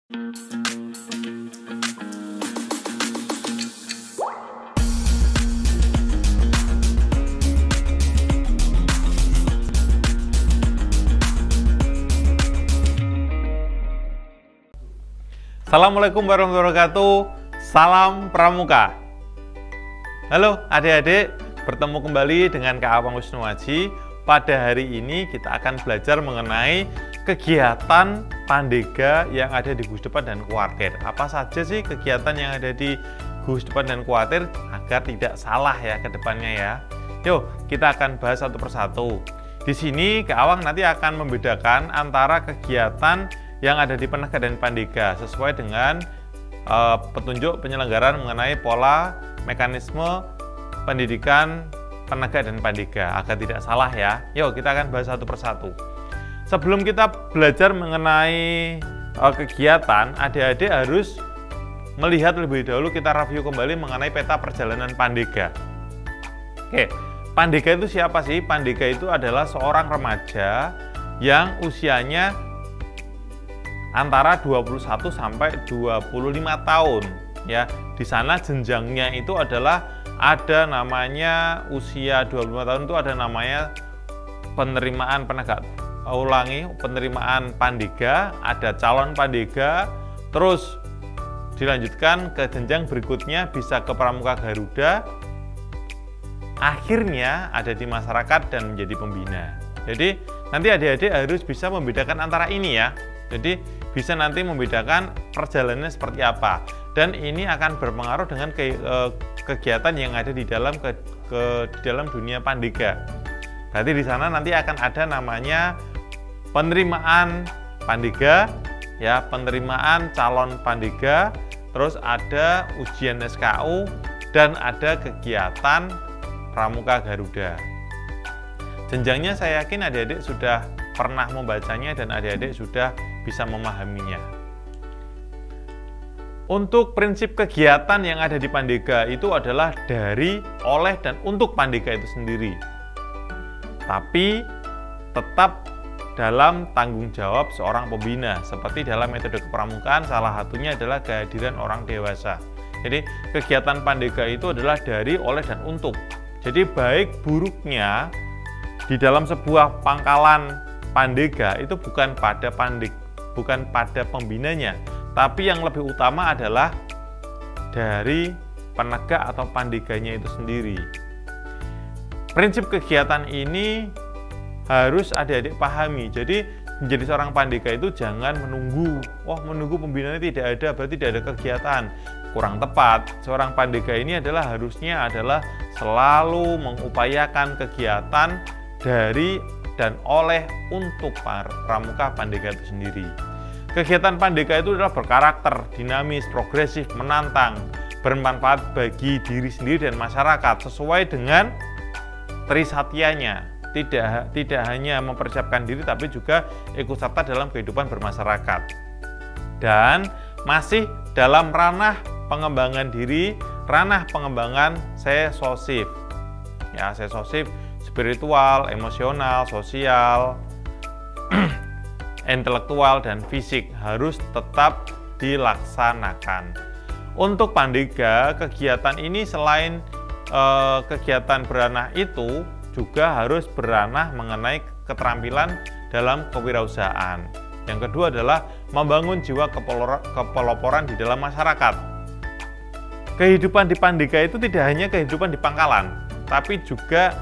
Assalamualaikum warahmatullahi wabarakatuh. Salam Pramuka. Halo adik-adik, bertemu kembali dengan Kak Awang Wisnuaji. Pada hari ini kita akan belajar mengenai kegiatan Pandega yang ada di Gugus Depan dan Kuartir. Apa saja sih kegiatan yang ada di Gugus Depan dan Kuartir agar tidak salah ya ke depannya ya. Yuk, kita akan bahas satu persatu. Di sini Kak Awang nanti akan membedakan antara kegiatan yang ada di Penegak dan Pandega sesuai dengan petunjuk penyelenggaraan mengenai pola mekanisme pendidikan Penegak dan Pandega agar tidak salah ya. Yuk kita akan bahas satu persatu. Sebelum kita belajar mengenai kegiatan, adik-adik harus melihat lebih dahulu, kita review kembali mengenai peta perjalanan Pandega. Oke, Pandega itu siapa sih? Pandega itu adalah seorang remaja yang usianya antara 21 sampai 25 tahun ya. Di sana jenjangnya itu adalah ada namanya usia 25 tahun itu ada namanya penerimaan penerimaan Pandega, ada calon Pandega, terus dilanjutkan ke jenjang berikutnya bisa ke Pramuka Garuda, akhirnya ada di masyarakat dan menjadi pembina. Jadi nanti adik-adik harus bisa membedakan antara ini ya. Jadi bisa nanti membedakan perjalanannya seperti apa, dan ini akan berpengaruh dengan kegiatan yang ada di dalam di dalam dunia Pandega. Berarti di sana nanti akan ada namanya penerimaan Pandega ya, penerimaan calon Pandega, terus ada ujian SKU dan ada kegiatan Pramuka Garuda. Jenjangnya saya yakin adik-adik sudah pernah membacanya dan adik-adik sudah bisa memahaminya. Untuk prinsip kegiatan yang ada di Pandega itu adalah dari, oleh, dan untuk Pandega itu sendiri. Tapi tetap dalam tanggung jawab seorang pembina. Seperti dalam metode kepramukaan, salah satunya adalah kehadiran orang dewasa. Jadi kegiatan Pandega itu adalah dari, oleh, dan untuk. Jadi baik buruknya di dalam sebuah pangkalan Pandega itu bukan pada pembinanya, tapi yang lebih utama adalah dari penegak atau Pandeganya itu sendiri. Prinsip kegiatan ini harus adik-adik pahami. Jadi menjadi seorang Pandega itu jangan menunggu, menunggu pembinanya tidak ada, berarti tidak ada kegiatan. Kurang tepat. Seorang Pandega ini harusnya selalu mengupayakan kegiatan dari dan oleh untuk Pramuka Pandega itu sendiri. Kegiatan Pandega itu adalah berkarakter dinamis, progresif, menantang, bermanfaat bagi diri sendiri dan masyarakat sesuai dengan trisatianya. Tidak hanya mempersiapkan diri tapi juga ikut serta dalam kehidupan bermasyarakat. Dan masih dalam ranah pengembangan diri, ranah pengembangan sesosif. Ya, sesosif spiritual, emosional, sosial, intelektual, dan fisik harus tetap dilaksanakan. Untuk Pandega, kegiatan ini selain kegiatan beranah itu juga harus beranah mengenai keterampilan dalam kewirausahaan. Yang kedua adalah membangun jiwa kepeloporan di dalam masyarakat. Kehidupan di Pandega itu tidak hanya kehidupan di pangkalan, tapi juga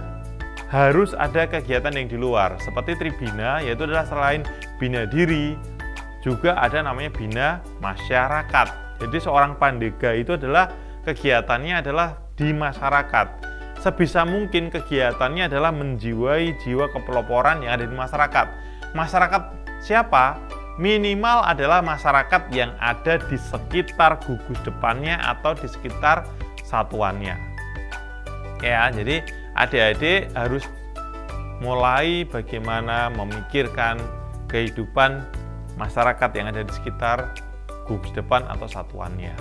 harus ada kegiatan yang di luar, seperti tribina, yaitu adalah selain bina diri, juga ada namanya bina masyarakat. Jadi seorang Pandega itu adalah kegiatannya adalah di masyarakat. Sebisa mungkin kegiatannya adalah menjiwai jiwa kepeloporan yang ada di masyarakat. Masyarakat siapa? Minimal adalah masyarakat yang ada di sekitar gugus depannya atau di sekitar satuannya. Ya, jadi adik-adik harus mulai bagaimana memikirkan kehidupan masyarakat yang ada di sekitar gugus depan atau satuannya.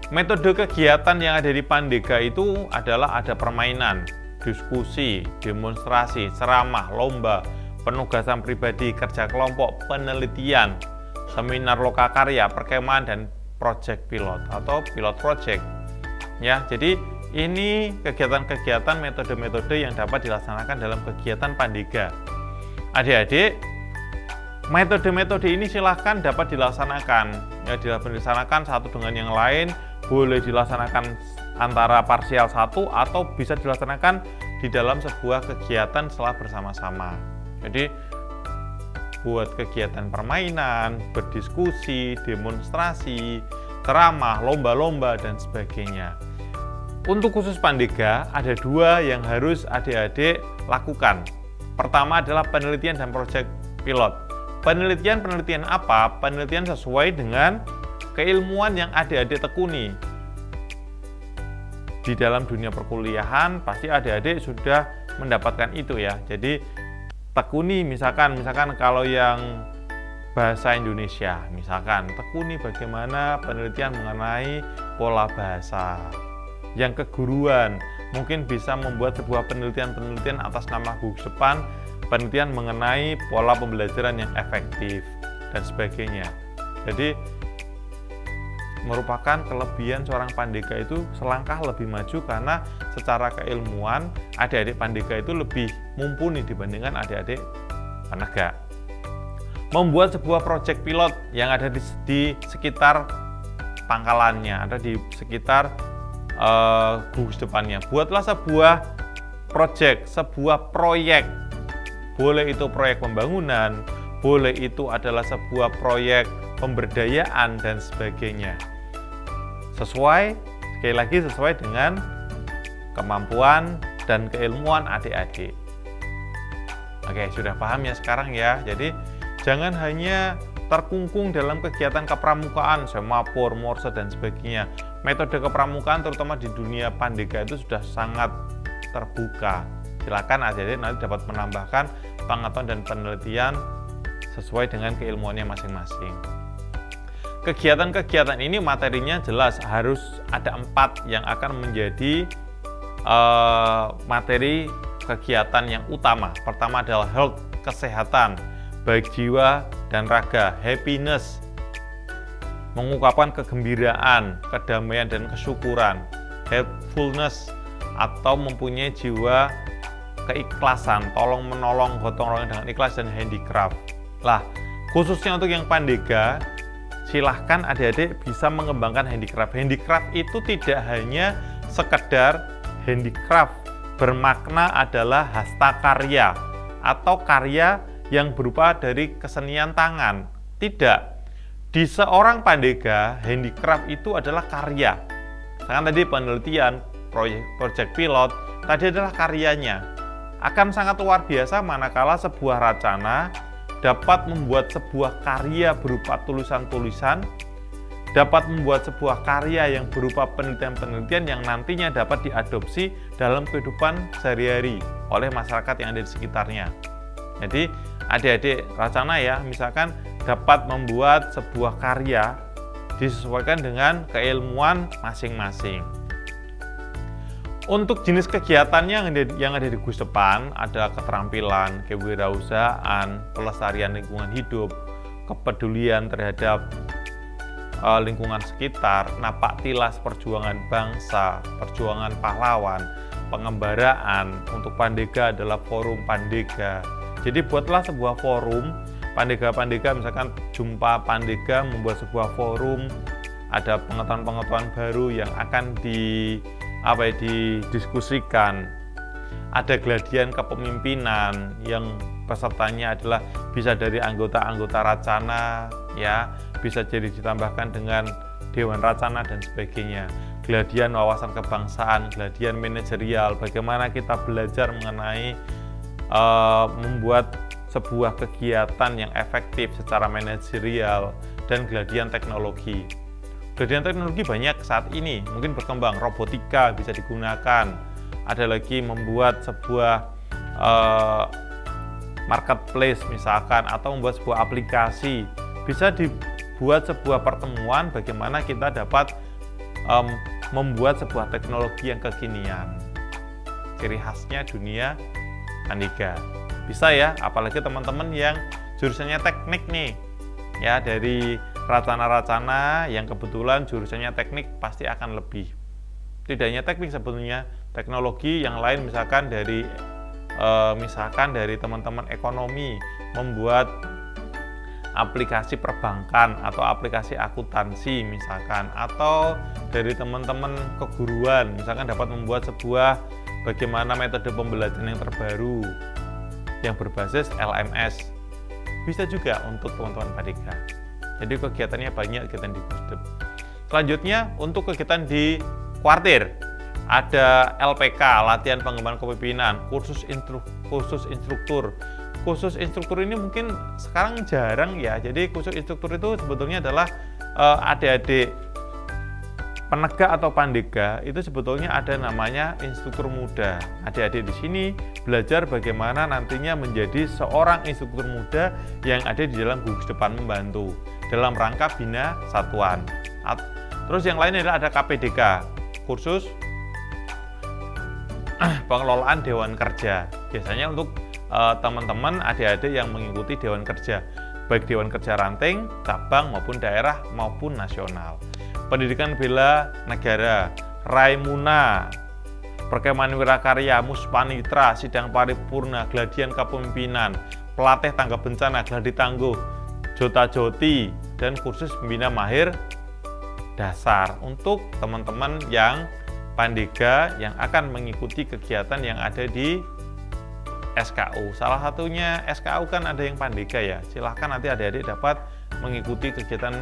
Metode kegiatan yang ada di Pandega itu adalah ada permainan, diskusi, demonstrasi, ceramah, lomba, penugasan pribadi, kerja kelompok, penelitian, seminar lokakarya, perkemahan, dan project pilot atau pilot project. Ya, jadi ini kegiatan-kegiatan metode-metode yang dapat dilaksanakan dalam kegiatan Pandega. Adik-adik, metode-metode ini silahkan dapat dilaksanakan. Ya, dilaksanakan satu dengan yang lain, boleh dilaksanakan antara parsial satu atau bisa dilaksanakan di dalam sebuah kegiatan setelah bersama-sama. Jadi buat kegiatan permainan, berdiskusi, demonstrasi, ceramah, lomba-lomba, dan sebagainya. Untuk khusus Pandega, ada dua yang harus adik-adik lakukan. Pertama adalah penelitian dan proyek pilot. Penelitian apa? Penelitian sesuai dengan keilmuan yang adik-adik tekuni. Di dalam dunia perkuliahan, pasti adik-adik sudah mendapatkan itu ya. Jadi, tekuni misalkan kalau yang bahasa Indonesia, misalkan tekuni bagaimana penelitian mengenai pola bahasa. Yang keguruan, mungkin bisa membuat sebuah penelitian atas nama gugus depan, penelitian mengenai pola pembelajaran yang efektif, dan sebagainya. Jadi, merupakan kelebihan seorang Pandega itu selangkah lebih maju karena secara keilmuan, adik-adik Pandega itu lebih mumpuni dibandingkan adik-adik penegak. Membuat sebuah proyek pilot yang ada di sekitar pangkalannya, ada di sekitar gugus depannya. Buatlah sebuah proyek. Boleh itu proyek pembangunan, boleh itu adalah sebuah proyek pemberdayaan, dan sebagainya. Sekali lagi sesuai dengan kemampuan dan keilmuan adik-adik. Oke, sudah paham ya sekarang ya. Jadi, jangan hanya terkungkung dalam kegiatan kepramukaan, semapur, morse, dan sebagainya. Metode kepramukaan terutama di dunia Pandega itu sudah sangat terbuka. Silakan adik-adik nanti dapat menambahkan pengetahuan dan penelitian sesuai dengan keilmuannya masing-masing. Kegiatan-kegiatan ini materinya jelas harus ada 4 yang akan menjadi materi kegiatan yang utama. Pertama adalah health, kesehatan, baik jiwa dan raga, happiness, mengungkapkan kegembiraan, kedamaian, dan kesyukuran, helpfulness, atau mempunyai jiwa keikhlasan, tolong menolong, gotong royong dengan ikhlas, dan handicraft. Lah, khususnya untuk yang Pandega, silahkan adik-adik bisa mengembangkan handicraft. Handicraft itu tidak hanya sekedar handicraft, bermakna adalah hastakarya atau karya yang berupa dari kesenian tangan. Tidak. Di seorang Pandega, handicraft itu adalah karya. Misalkan tadi penelitian, proyek pilot, tadi adalah karyanya. Akan sangat luar biasa manakala sebuah racana dapat membuat sebuah karya berupa tulisan-tulisan, dapat membuat sebuah karya yang berupa penelitian-penelitian yang nantinya dapat diadopsi dalam kehidupan sehari-hari oleh masyarakat yang ada di sekitarnya. Jadi, adik-adik racana ya, misalkan dapat membuat sebuah karya disesuaikan dengan keilmuan masing-masing. Untuk jenis kegiatannya yang ada di gugus depan, ada keterampilan, kewirausahaan, pelestarian lingkungan hidup, kepedulian terhadap lingkungan sekitar, napak tilas perjuangan bangsa, perjuangan pahlawan, pengembaraan. Untuk Pandega adalah forum Pandega. Jadi buatlah sebuah forum Pandega-Pandega, misalkan Jumpa Pandega membuat sebuah forum, ada pengetahuan-pengetahuan baru yang akan didiskusikan. Ada gladian kepemimpinan yang pesertanya adalah bisa dari anggota-anggota racana, ya, bisa jadi ditambahkan dengan Dewan Racana dan sebagainya. Gladian wawasan kebangsaan, gladian manajerial, bagaimana kita belajar mengenai membuat sebuah kegiatan yang efektif secara manajerial, dan gladian teknologi. Gladian teknologi banyak saat ini, mungkin berkembang, robotika bisa digunakan. Ada lagi membuat sebuah marketplace misalkan, atau membuat sebuah aplikasi. Bisa dibuat sebuah pertemuan bagaimana kita dapat membuat sebuah teknologi yang kekinian. Ciri khasnya dunia Pandega. Bisa ya, apalagi teman-teman yang jurusannya teknik nih. ya dari racana-racana yang kebetulan jurusannya teknik pasti akan lebih. Tidak hanya teknik sebetulnya, teknologi yang lain misalkan dari teman-teman ekonomi membuat aplikasi perbankan atau aplikasi akuntansi misalkan, atau dari teman-teman keguruan misalkan dapat membuat sebuah bagaimana metode pembelajaran yang terbaru yang berbasis LMS. Bisa juga untuk teman-teman Padega. Jadi kegiatannya banyak, kegiatan di Gusdep. Selanjutnya untuk kegiatan di kuartir, ada LPK, latihan pengembangan kepemimpinan, kursus instruktur. Khusus instruktur ini mungkin sekarang jarang ya. Jadi khusus instruktur itu sebetulnya adalah adik-adik penegak atau pandega itu sebetulnya ada namanya instruktur muda. Adik-adik di sini belajar bagaimana nantinya menjadi seorang instruktur muda yang ada di dalam gugus depan membantu dalam rangka bina satuan. Terus yang lain adalah ada KPDK, kursus pengelolaan Dewan Kerja. Biasanya untuk teman-teman adik-adik yang mengikuti Dewan Kerja, baik Dewan Kerja ranting, cabang maupun daerah maupun nasional. Pendidikan bela negara, Raimuna, Perkemahan Wirakarya, Muspanitra, Sidang Paripurna, Gladian Kepemimpinan, Pelatih Tanggap Bencana, Gladi Tangguh, Jota Joti, dan kursus pembina mahir dasar untuk teman-teman yang Pandega yang akan mengikuti kegiatan yang ada di SKU. Salah satunya SKU kan ada yang Pandega ya. Silahkan nanti adik-adik dapat mengikuti kegiatan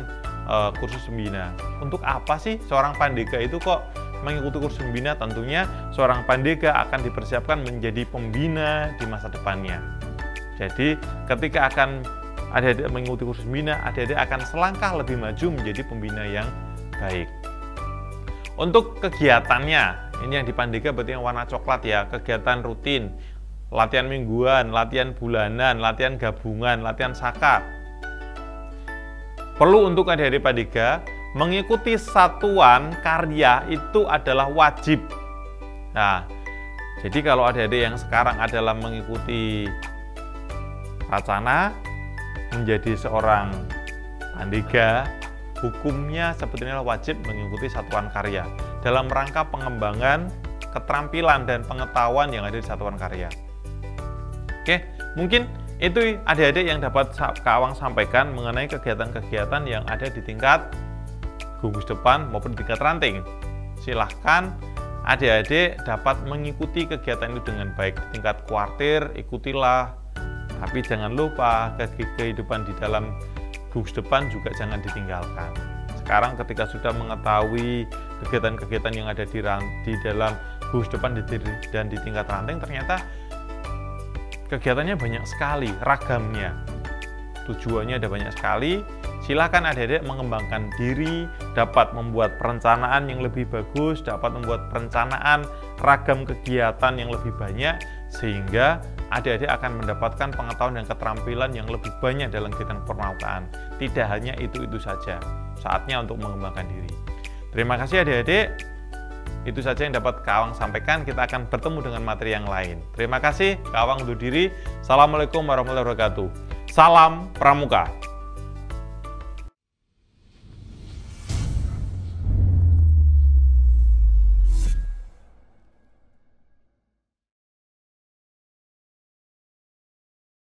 kursus pembina. Untuk apa sih seorang Pandega itu kok mengikuti kursus pembina? Tentunya seorang Pandega akan dipersiapkan menjadi pembina di masa depannya. Jadi ketika akan adik-adik mengikuti kursus pembina, adik-adik akan selangkah lebih maju menjadi pembina yang baik. Untuk kegiatannya, ini yang di Pandega berarti yang warna coklat ya, kegiatan rutin, latihan mingguan, latihan bulanan, latihan gabungan, latihan saka. Perlu untuk adik-adik Pandega mengikuti satuan karya itu adalah wajib. Nah, jadi kalau adik-adik yang sekarang adalah mengikuti racana menjadi seorang Pandega, hukumnya sebetulnya wajib mengikuti satuan karya dalam rangka pengembangan keterampilan dan pengetahuan yang ada di satuan karya. Oke, mungkin itu adik-adik yang dapat Kak Awang sampaikan mengenai kegiatan-kegiatan yang ada di tingkat gugus depan maupun di tingkat ranting. Silahkan adik-adik dapat mengikuti kegiatan itu dengan baik di tingkat kuartir, ikutilah. Tapi jangan lupa kehidupan di dalam gugus depan juga jangan ditinggalkan. Sekarang ketika sudah mengetahui kegiatan-kegiatan yang ada di dalam gugus depan dan di tingkat ranting, ternyata kegiatannya banyak sekali, ragamnya. Tujuannya ada banyak sekali. Silakan adik-adik mengembangkan diri, dapat membuat perencanaan yang lebih bagus, dapat membuat perencanaan ragam kegiatan yang lebih banyak, sehingga adik-adik akan mendapatkan pengetahuan dan keterampilan yang lebih banyak dalam kegiatan permaukaan. Tidak hanya itu-itu saja, saatnya untuk mengembangkan diri. Terima kasih adik-adik. Itu saja yang dapat Kak Awang sampaikan. Kita akan bertemu dengan materi yang lain. Terima kasih, Kak Awang undur diri. Assalamualaikum warahmatullahi wabarakatuh. Salam Pramuka.